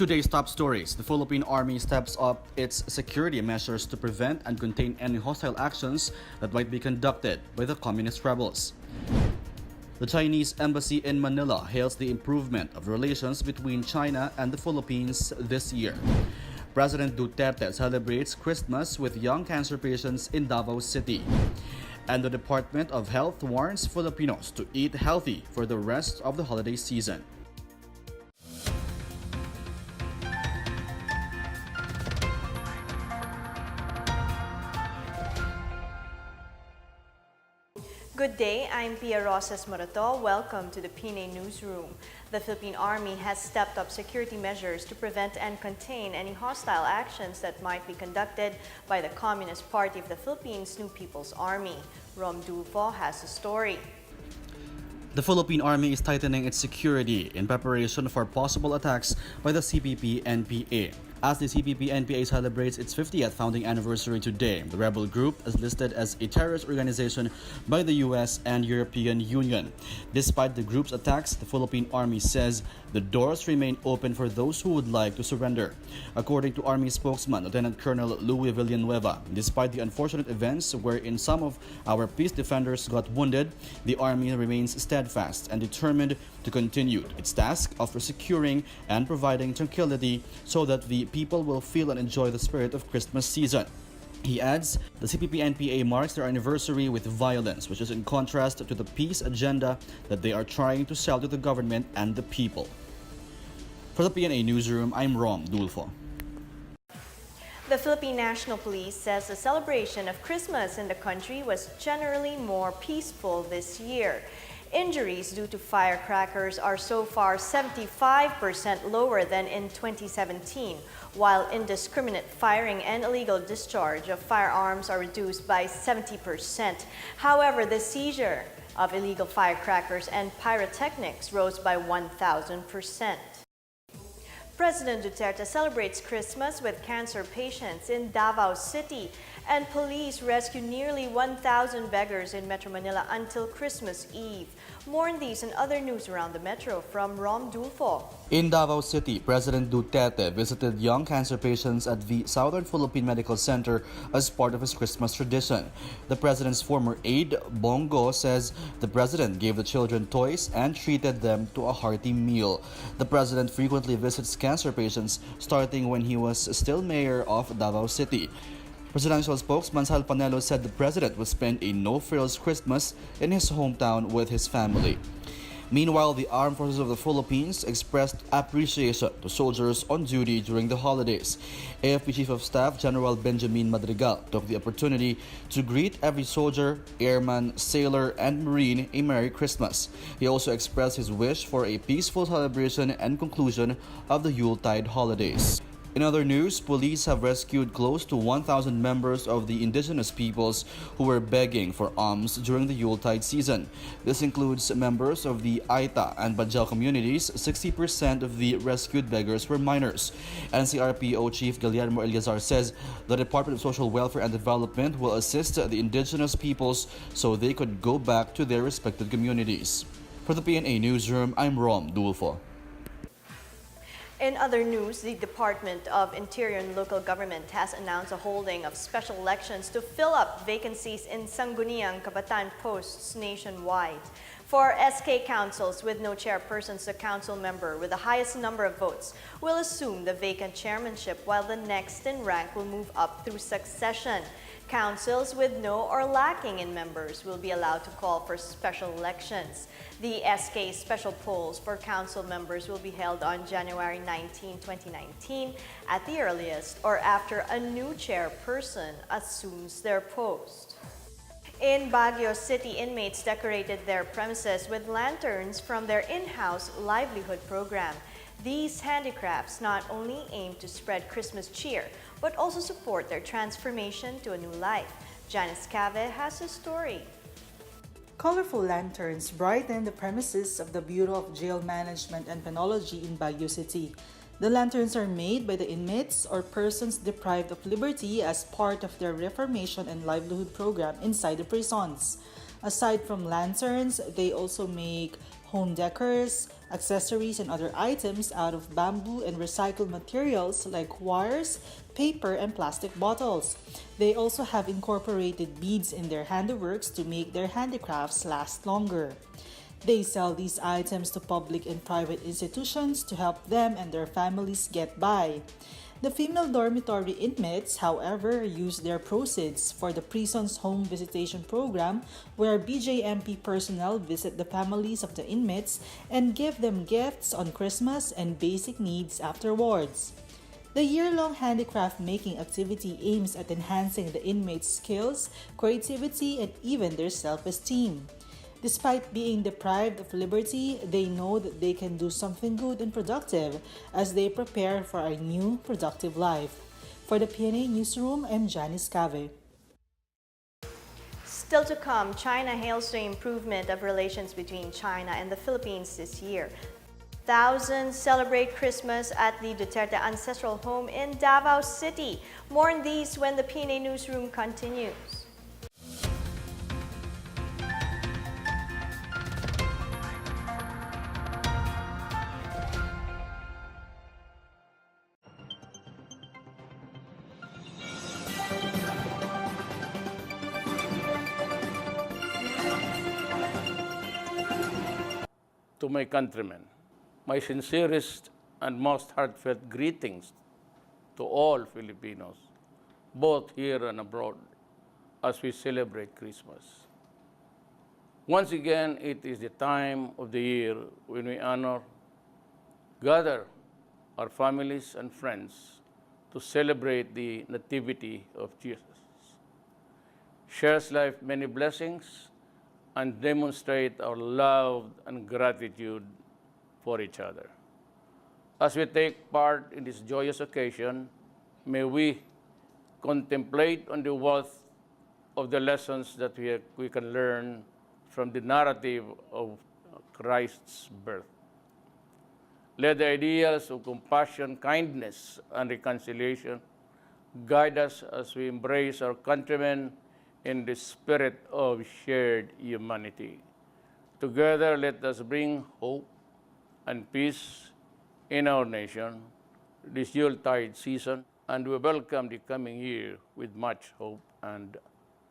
Today's top stories. The Philippine Army steps up its security measures to prevent and contain any hostile actions that might be conducted by the communist rebels. The Chinese embassy in Manila hails the improvement of relations between China and the Philippines this year. President Duterte celebrates Christmas with young cancer patients in Davao City. And the Department of Health warns Filipinos to eat healthy for the rest of the holiday season. Good day, I'm Pia Rosas Morato. Welcome to the PNA Newsroom. The Philippine Army has stepped up security measures to prevent and contain any hostile actions that might be conducted by the Communist Party of the Philippines' New People's Army. Rom Dulfo has a story. The Philippine Army is tightening its security in preparation for possible attacks by the CPP-NPA. As the CPP-NPA celebrates its 50th founding anniversary today, the rebel group is listed as a terrorist organization by the US and European Union. Despite the group's attacks, the Philippine Army says the doors remain open for those who would like to surrender. According to Army spokesman Lieutenant Colonel Louis Villanueva, despite the unfortunate events wherein some of our peace defenders got wounded, the Army remains steadfast and determined to continue its task of securing and providing tranquility so that the people will feel and enjoy the spirit of Christmas season. He adds, the CPP-NPA marks their anniversary with violence, which is in contrast to the peace agenda that they are trying to sell to the government and the people. For the PNA Newsroom, I'm Rom Dulfo. The Philippine National Police says the celebration of Christmas in the country was generally more peaceful this year. Injuries due to firecrackers are so far 75% lower than in 2017, while indiscriminate firing and illegal discharge of firearms are reduced by 70%. However, the seizure of illegal firecrackers and pyrotechnics rose by 1,000%. President Duterte celebrates Christmas with cancer patients in Davao City, and police rescued nearly 1,000 beggars in Metro Manila until Christmas Eve. More on these and other news around the metro from Rom Dulfo. In Davao City, President Duterte visited young cancer patients at the Southern Philippine Medical Center as part of his Christmas tradition. The president's former aide, Bongo, says the president gave the children toys and treated them to a hearty meal. The president frequently visits cancer patients starting when he was still mayor of Davao City. Presidential spokesman Sal Panelo said the president will spend a no-frills Christmas in his hometown with his family. Meanwhile, the Armed Forces of the Philippines expressed appreciation to soldiers on duty during the holidays. AFP Chief of Staff General Benjamin Madrigal took the opportunity to greet every soldier, airman, sailor, and marine a Merry Christmas. He also expressed his wish for a peaceful celebration and conclusion of the Yuletide holidays. In other news, police have rescued close to 1,000 members of the indigenous peoples who were begging for alms during the Yuletide season. This includes members of the Aita and Bajau communities. 60% of the rescued beggars were minors. NCRPO Chief Guillermo Eliazar says the Department of Social Welfare and Development will assist the indigenous peoples so they could go back to their respective communities. For the PNA Newsroom, I'm Rom Dulfo. In other news, the Department of Interior and Local Government has announced a holding of special elections to fill up vacancies in Sangguniang Kabataan posts nationwide. For SK councils with no chairpersons, the council member with the highest number of votes will assume the vacant chairmanship, while the next in rank will move up through succession. Councils with no or lacking in members will be allowed to call for special elections. The SK special polls for council members will be held on January 19, 2019 at the earliest, or after a new chairperson assumes their post. In Baguio City, inmates decorated their premises with lanterns from their in-house livelihood program. These handicrafts not only aim to spread Christmas cheer, but also support their transformation to a new life. Janice Cave has a story. Colorful lanterns brighten the premises of the Bureau of Jail Management and Penology in Baguio City. The lanterns are made by the inmates or persons deprived of liberty as part of their reformation and livelihood program inside the prisons. Aside from lanterns, they also make home decors, accessories, and other items out of bamboo and recycled materials like wires, paper, and plastic bottles. They also have incorporated beads in their handiworks to make their handicrafts last longer. They sell these items to public and private institutions to help them and their families get by. The female dormitory inmates, however, use their proceeds for the prison's home visitation program, where BJMP personnel visit the families of the inmates and give them gifts on Christmas and basic needs afterwards. The year-long handicraft making activity aims at enhancing the inmates' skills, creativity, and even their self-esteem. Despite being deprived of liberty, they know that they can do something good and productive as they prepare for a new, productive life. For the PNA Newsroom, I'm Janice Cave. Still to come, China hails the improvement of relations between China and the Philippines this year. Thousands celebrate Christmas at the Duterte Ancestral Home in Davao City. More on these when the PNA Newsroom continues. To my countrymen, my sincerest and most heartfelt greetings to all Filipinos, both here and abroad, as we celebrate Christmas. Once again, it is the time of the year when we gather our families and friends to celebrate the Nativity of Jesus. Shares life many blessings and demonstrate our love and gratitude for each other. As we take part in this joyous occasion, may we contemplate on the wealth of the lessons that we can learn from the narrative of Christ's birth. Let the ideals of compassion, kindness, and reconciliation guide us as we embrace our countrymen in the spirit of shared humanity. Together, let us bring hope and peace in our nation this Yuletide season, and we welcome the coming year with much hope and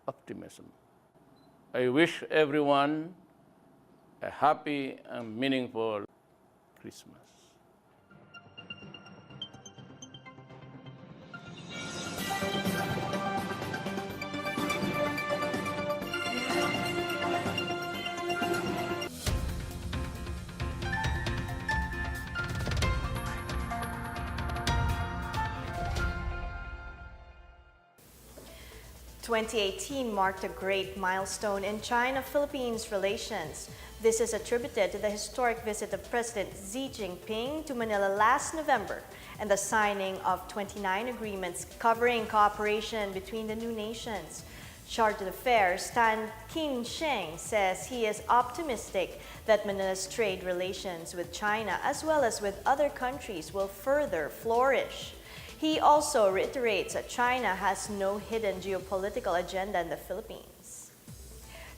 optimism. I wish everyone a happy and meaningful Christmas. "2018 marked a great milestone in China-Philippines relations. This is attributed to the historic visit of President Xi Jinping to Manila last November and the signing of 29 agreements covering cooperation between the new nations. Chargé d'Affaires Tan Kin-sheng says he is optimistic that Manila's trade relations with China as well as with other countries will further flourish. He also reiterates that China has no hidden geopolitical agenda in the Philippines.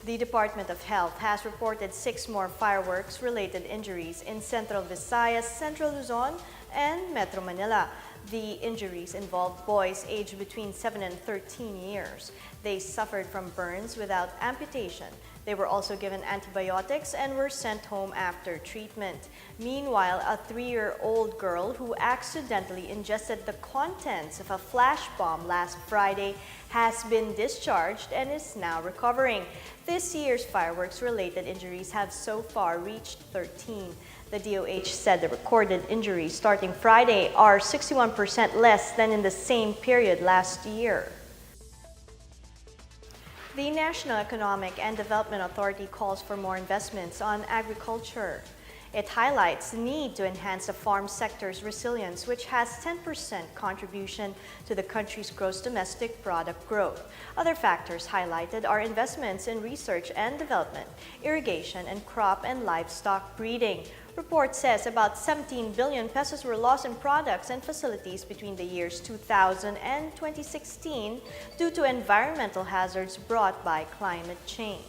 The Department of Health has reported 6 more fireworks-related injuries in Central Visayas, Central Luzon, and Metro Manila. The injuries involved boys aged between 7 and 13 years. They suffered from burns without amputation. They were also given antibiotics and were sent home after treatment. Meanwhile, a 3-year-old girl who accidentally ingested the contents of a flash bomb last Friday has been discharged and is now recovering. This year's fireworks-related injuries have so far reached 13. The DOH said the recorded injuries starting Friday are 61% less than in the same period last year. The National Economic and Development Authority calls for more investments on agriculture. It highlights the need to enhance the farm sector's resilience, which has 10% contribution to the country's gross domestic product growth. Other factors highlighted are investments in research and development, irrigation, and crop and livestock breeding. Report says about 17 billion pesos were lost in products and facilities between the years 2000 and 2016 due to environmental hazards brought by climate change.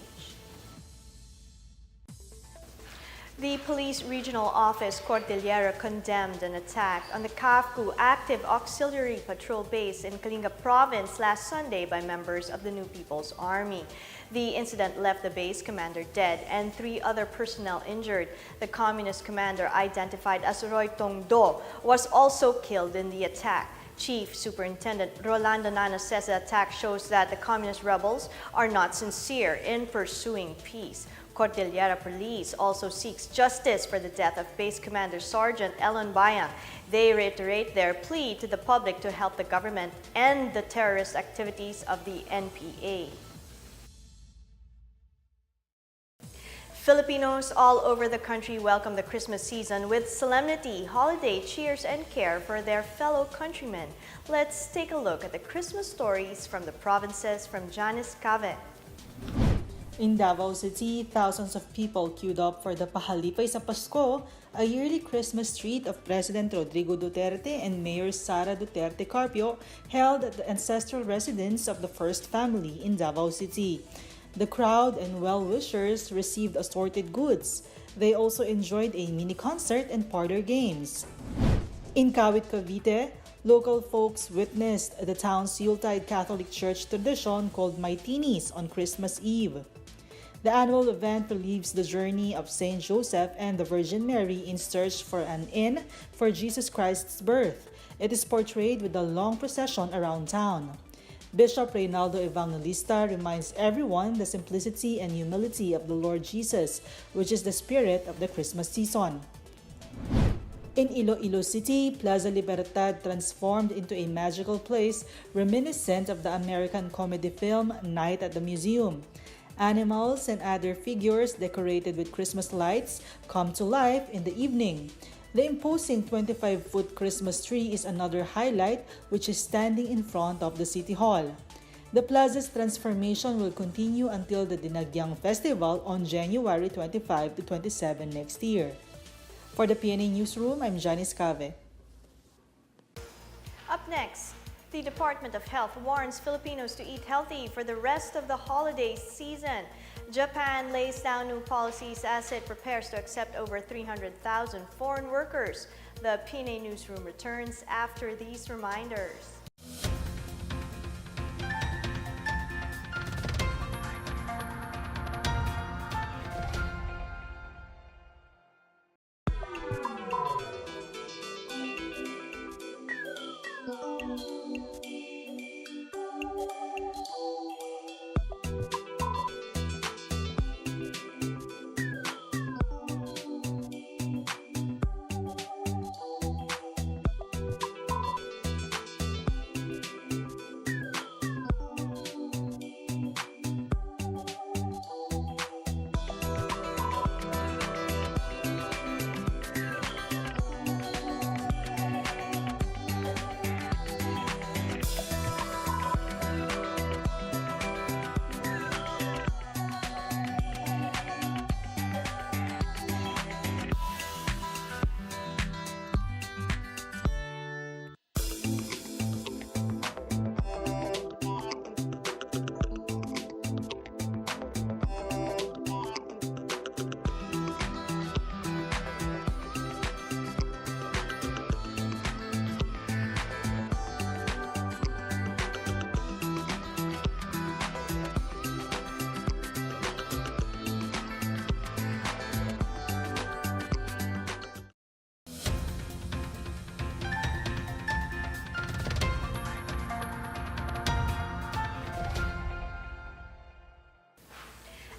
The Police Regional Office Cordillera condemned an attack on the CAFCU Active Auxiliary Patrol Base in Kalinga Province last Sunday by members of the New People's Army. The incident left the base commander dead and 3 other personnel injured. The communist commander, identified as Roy Tongdo, was also killed in the attack. Chief Superintendent Rolando Nano says the attack shows that the communist rebels are not sincere in pursuing peace. Cordillera Police also seeks justice for the death of Base Commander Sergeant Elon Bayang. They reiterate their plea to the public to help the government end the terrorist activities of the NPA. Filipinos all over the country welcome the Christmas season with solemnity, holiday cheers, and care for their fellow countrymen. Let's take a look at the Christmas stories from the provinces from Janice Cave. In Davao City, thousands of people queued up for the Pahalipay sa Pasko, a yearly Christmas treat of President Rodrigo Duterte and Mayor Sara Duterte Carpio, held at the ancestral residence of the First Family in Davao City. The crowd and well-wishers received assorted goods. They also enjoyed a mini concert and parlor games. In Kawit, Cavite, local folks witnessed the town's Yuletide Catholic Church tradition called Maitinis on Christmas Eve. The annual event relieves the journey of Saint Joseph and the Virgin Mary in search for an inn for Jesus Christ's birth. It is portrayed with a long procession around town. Bishop Reynaldo Evangelista reminds everyone the simplicity and humility of the Lord Jesus, which is the spirit of the Christmas season. In Iloilo City, Plaza Libertad transformed into a magical place reminiscent of the American comedy film Night at the Museum. Animals and other figures decorated with Christmas lights come to life in the evening. The imposing 25-foot Christmas tree is another highlight, which is standing in front of the City Hall. The plaza's transformation will continue until the Dinagyang Festival on January 25 to 27 next year. For the PNA Newsroom, I'm Janice Cave. Up next, the Department of Health warns Filipinos to eat healthy for the rest of the holiday season. Japan lays down new policies as it prepares to accept over 300,000 foreign workers. The PNA Newsroom returns after these reminders.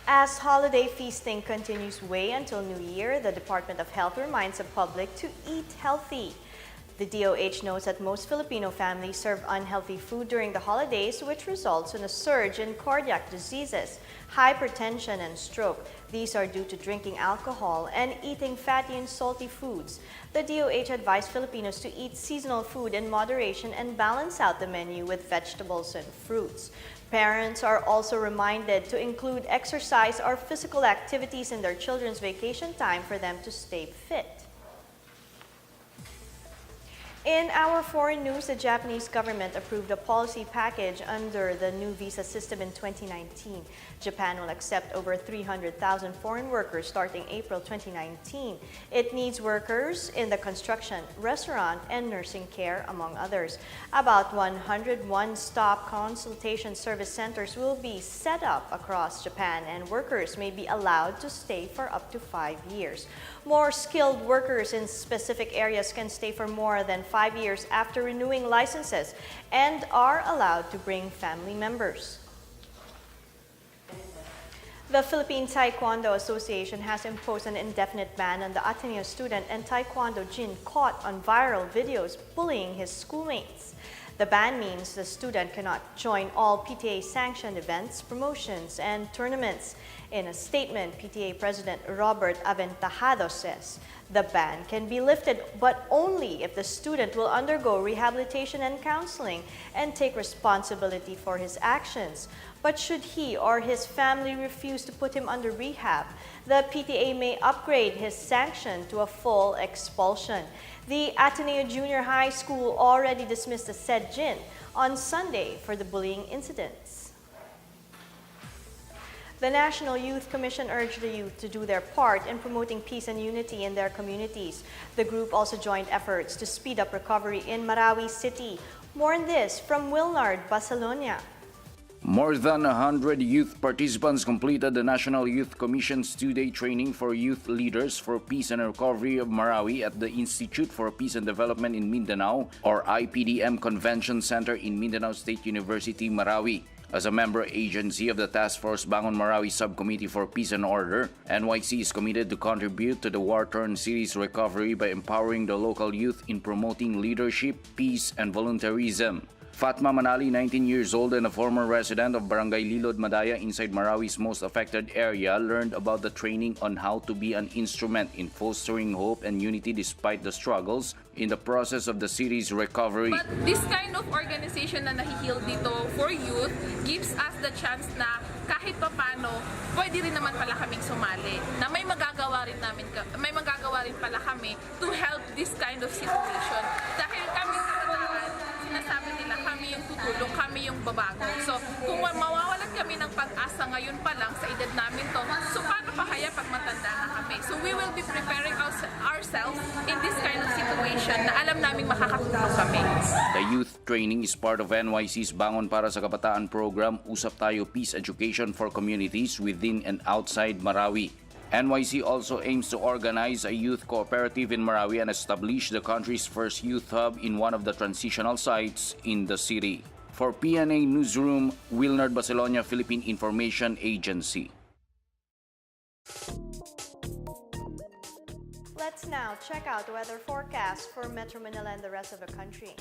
As holiday feasting continues way until New Year, the Department of Health reminds the public to eat healthy. The DOH knows that most Filipino families serve unhealthy food during the holidays, which results in a surge in cardiac diseases, hypertension, and stroke. These are due to drinking alcohol and eating fatty and salty foods. The DOH advised Filipinos to eat seasonal food in moderation and balance out the menu with vegetables and fruits. Parents are also reminded to include exercise or physical activities in their children's vacation time for them to stay fit. In our foreign news, the Japanese government approved a policy package under the new visa system in 2019. Japan will accept over 300,000 foreign workers starting April 2019. It needs workers in the construction, restaurant, and nursing care, among others. About 100 one-stop consultation service centers will be set up across Japan, and workers may be allowed to stay for up to 5 years. More skilled workers in specific areas can stay for more than 5 years after renewing licenses and are allowed to bring family members. The Philippine Taekwondo Association has imposed an indefinite ban on the Ateneo student and Taekwondo Jin caught on viral videos bullying his schoolmates. The ban means the student cannot join all PTA-sanctioned events, promotions, and tournaments. In a statement, PTA President Robert Aventajado says the ban can be lifted, but only if the student will undergo rehabilitation and counseling and take responsibility for his actions. But should he or his family refuse to put him under rehab, the PTA may upgrade his sanction to a full expulsion. The Ateneo Junior High School already dismissed the said Jin on Sunday for the bullying incidents. The National Youth Commission urged the youth to do their part in promoting peace and unity in their communities. The group also joined efforts to speed up recovery in Marawi City. More on this from Wilnard Basalonia. More than 100 youth participants completed the National Youth Commission's two-day training for youth leaders for peace and recovery of Marawi at the Institute for Peace and Development in Mindanao, or IPDM Convention Center in Mindanao State University, Marawi. As a member agency of the Task Force Bangon Marawi Subcommittee for Peace and Order, NYC is committed to contribute to the war-torn city's recovery by empowering the local youth in promoting leadership, peace, and volunteerism. Fatma Manali, 19 years old and a former resident of Barangay Lilod, Madaya inside Marawi's most affected area, learned about the training on how to be an instrument in fostering hope and unity despite the struggles in the process of the city's recovery. But this kind of organization na nahihil dito for youth gives us the chance na kahit papano, pwede rin naman pala kaming sumali. Na may magagawa rin pala kami to help this kind of situation. Dahil kami sinasabi nila kami yung tutulong, kami yung babago. So, kung mawawalan kami ng pag-asa ngayon pa lang sa edad namin to, so paano pa kaya pag matanda na kami? So, we will be preparing ourselves in this kind of situation na alam naming makakatulong kami. The youth training is part of NYC's Bangon para sa Kabataan program, Usap Tayo Peace Education for Communities within and outside Marawi. NYC also aims to organize a youth cooperative in Marawi and establish the country's first youth hub in one of the transitional sites in the city. For PNA Newsroom, Wilnard Basalonia, Philippine Information Agency. Let's now check out the weather forecast for Metro Manila and the rest of the country.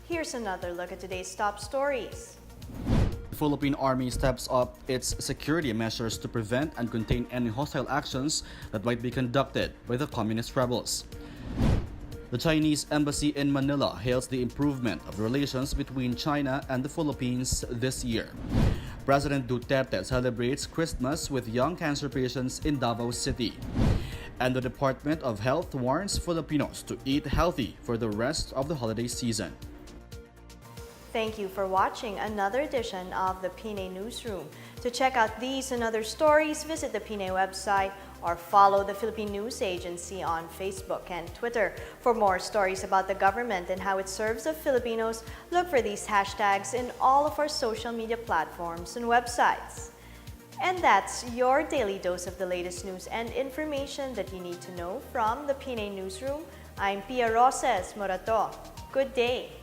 Here's another look at today's top stories. The Philippine Army steps up its security measures to prevent and contain any hostile actions that might be conducted by the communist rebels. The Chinese embassy in Manila hails the improvement of relations between China and the Philippines this year. President Duterte celebrates Christmas with young cancer patients in Davao City. And the Department of Health warns Filipinos to eat healthy for the rest of the holiday season. Thank you for watching another edition of the PNA Newsroom. To check out these and other stories, visit the PNA website or follow the Philippine News Agency on Facebook and Twitter. For more stories about the government and how it serves the Filipinos, look for these hashtags in all of our social media platforms and websites. And that's your daily dose of the latest news and information that you need to know from the PNA Newsroom. I'm Pia Roses Morato. Good day.